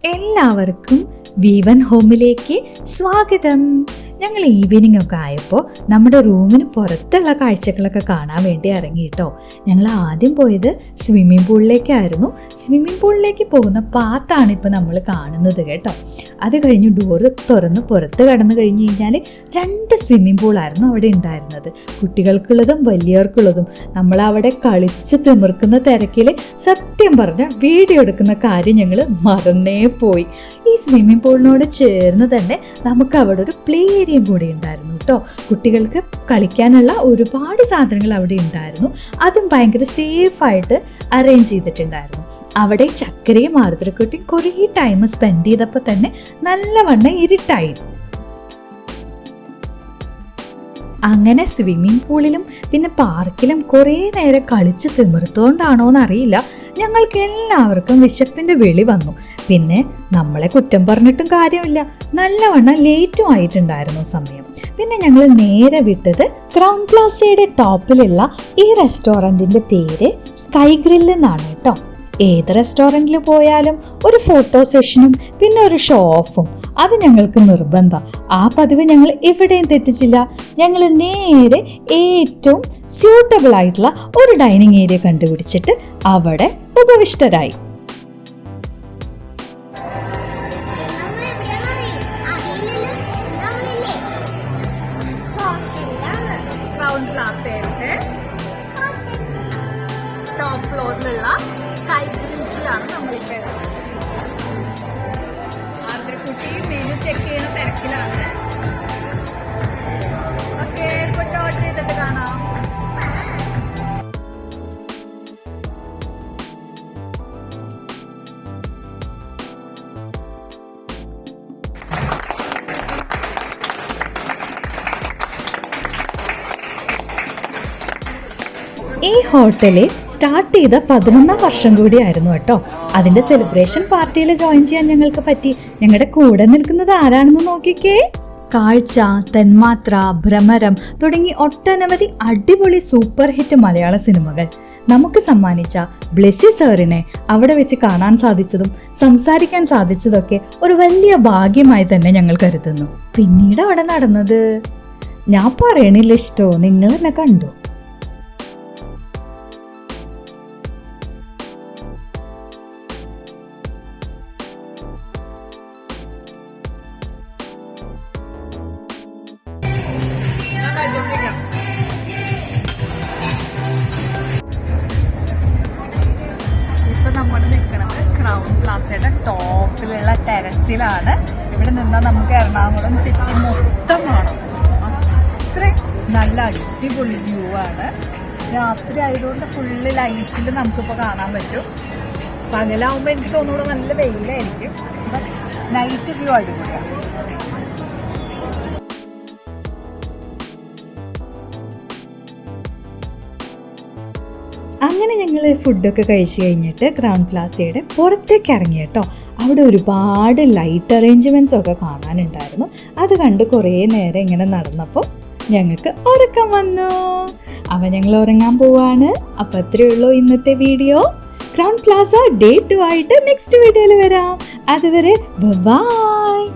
എല്ലാവർക്കും വിവൻ ഹോമിലേക്ക് സ്വാഗതം. ഞങ്ങൾ ഈവനിങ് ഒക്കെ ആയപ്പോൾ നമ്മുടെ റൂമിന് പുറത്തുള്ള കാഴ്ചകളൊക്കെ കാണാൻ വേണ്ടി ഇറങ്ങിയിട്ടോ. ഞങ്ങൾ ആദ്യം പോയത് സ്വിമ്മിംഗ് പൂളിലേക്കായിരുന്നു. സ്വിമ്മിംഗ് പൂളിലേക്ക് പോകുന്ന പാത്താണ് ഇപ്പോൾ നമ്മൾ കാണുന്നത് കേട്ടോ. അത് കഴിഞ്ഞ് ഡോറ് തുറന്ന് പുറത്ത് കടന്നു കഴിഞ്ഞ് കഴിഞ്ഞാൽ 2 സ്വിമ്മിംഗ് പൂളായിരുന്നു അവിടെ ഉണ്ടായിരുന്നത്. കുട്ടികൾക്കുള്ളതും വലിയവർക്കുള്ളതും. നമ്മളവിടെ കളിച്ച് തിമിർക്കുന്ന തിരക്കിൽ സത്യം പറഞ്ഞ വീഡിയോ എടുക്കുന്ന കാര്യം ഞങ്ങൾ മറന്നേ പോയി. ഈ സ്വിമ്മിംഗ് പൂളിനോട് ചേർന്ന് തന്നെ നമുക്ക് അവിടെ ഒരു പ്ലേ ഏരിയയും കൂടി ഉണ്ടായിരുന്നു കേട്ടോ. കുട്ടികൾക്ക് കളിക്കാനുള്ള ഒരുപാട് സാധനങ്ങൾ അവിടെ ഉണ്ടായിരുന്നു. അതും ഭയങ്കര സേഫായിട്ട് അറേഞ്ച് ചെയ്തിട്ടുണ്ടായിരുന്നു. അവിടെ ചക്കരയും ആർദ്രക്കുട്ടിയും കുറേ ടൈം സ്പെൻഡ് ചെയ്തപ്പോൾ തന്നെ നല്ലവണ്ണം ഇരുട്ടായി. അങ്ങനെ സ്വിമ്മിംഗ് പൂളിലും പിന്നെ പാർക്കിലും കുറേ നേരം കളിച്ച് തിമിർത്തോണ്ടാണോ എന്നറിയില്ല, ഞങ്ങൾക്ക് എല്ലാവർക്കും വിശപ്പിൻ്റെ വിളി വന്നു. പിന്നെ നമ്മളെ കുറ്റം പറഞ്ഞിട്ടും കാര്യമില്ല, നല്ലവണ്ണം ലേറ്റും ആയിട്ടുണ്ടായിരുന്നു സമയം. പിന്നെ ഞങ്ങൾ നേരെ വിട്ടത് ക്രൗൺ പ്ലാസയുടെ ടോപ്പിലുള്ള ഈ റെസ്റ്റോറൻറ്റിൻ്റെ പേര് സ്കൈ ഗ്രിൽ എന്നാണ് കേട്ടോ. ഏത് റെസ്റ്റോറൻറ്റിൽ പോയാലും ഒരു ഫോട്ടോ സെഷനും പിന്നെ ഒരു ഷോ ഓഫും അത് ഞങ്ങൾക്ക് നിർബന്ധം. ആ പതിവ് ഞങ്ങൾ എവിടെയും തെറ്റിച്ചില്ല. ഞങ്ങൾ നേരെ ഏറ്റവും സ്യൂട്ടബിൾ ആയിട്ടുള്ള ഒരു ഡൈനിങ് ഏരിയ കണ്ടുപിടിച്ചിട്ട് അവിടെ ഉപവിഷ്ടരായി. ടോപ്പ് ഫ്ലോറിലുള്ള സ്കൈ ഗ്രിൽസിലാണ് നമ്മളിപ്പോൾ. ആർദ്രക്കുട്ടി മെനു ചെക്ക് ചെയ്യുന്ന തിരക്കിലാണ്. ഓക്കെ, ഫുഡ് ഓർഡർ ചെയ്തിട്ട് കാണാം. ഈ ഹോട്ടല് സ്റ്റാർട്ട് ചെയ്ത 11ാം വർഷം കൂടിയായിരുന്നു കേട്ടോ. അതിന്റെ സെലിബ്രേഷൻ പാർട്ടിയിൽ ജോയിൻ ചെയ്യാൻ ഞങ്ങൾക്ക് പറ്റി. ഞങ്ങളുടെ കൂടെ നിൽക്കുന്നത് ആരാണെന്ന് നോക്കിക്കേ. കാഴ്ച, തന്മാത്ര, ഭ്രമരം തുടങ്ങി ഒട്ടനവധി അടിപൊളി സൂപ്പർ ഹിറ്റ് മലയാള സിനിമകൾ നമുക്ക് സമ്മാനിച്ച ബ്ലെസ്സി സാറിനെ അവിടെ വെച്ച് കാണാൻ സാധിച്ചതും സംസാരിക്കാൻ സാധിച്ചതൊക്കെ ഒരു വലിയ ഭാഗ്യമായി തന്നെ ഞങ്ങൾ കരുതുന്നു. പിന്നീട് അവിടെ നടന്നത് ഞാൻ പറയണില്ല, ഇഷ്ടോ നിങ്ങൾ എന്നെ കണ്ടു. ഇപ്പൊ നമ്മൾ നിൽക്കുന്നത് ക്രൗൺ പ്ലാസയുടെ ടോപ്പിലുള്ള ടെറസിലാണ്. ഇവിടെ നിന്നാൽ നമുക്ക് എറണാകുളം സിറ്റി മൊത്തം കാണാം. അത്ര നല്ല അടിപൊളി വ്യൂ ആണ്. രാത്രി ആയതുകൊണ്ട് ഫുള്ള് ലൈറ്റിൽ നമുക്കിപ്പോൾ കാണാൻ പറ്റും. പകലാവുമ്പോൾ എനിക്ക് തോന്നുന്നു നല്ല വെയിലായിരിക്കും. നൈറ്റ് വ്യൂ അടിപൊളിയാണ്. അങ്ങനെ ഞങ്ങൾ ഫുഡൊക്കെ കഴിച്ച് കഴിഞ്ഞിട്ട് ക്രൗൺ പ്ലാസയുടെ പുറത്തേക്ക് ഇറങ്ങി കേട്ടോ. അവിടെ ഒരുപാട് ലൈറ്റ് അറേഞ്ച്മെൻറ്റ്സ് ഒക്കെ കാണാനുണ്ടായിരുന്നു. അത് കണ്ട് കുറേ നേരം ഇങ്ങനെ നടന്നപ്പോൾ ഞങ്ങൾക്ക് ഉറക്കം വന്നു. അവ ഞങ്ങൾ ഉറങ്ങാൻ പോവാണ്. അപ്പം അത്രയേ ഉള്ളൂ ഇന്നത്തെ വീഡിയോ. ക്രൗൺ പ്ലാസ ഡേ 2 ആയിട്ട് നെക്സ്റ്റ് വീഡിയോയിൽ വരാം. അതുവരെ ബൈ.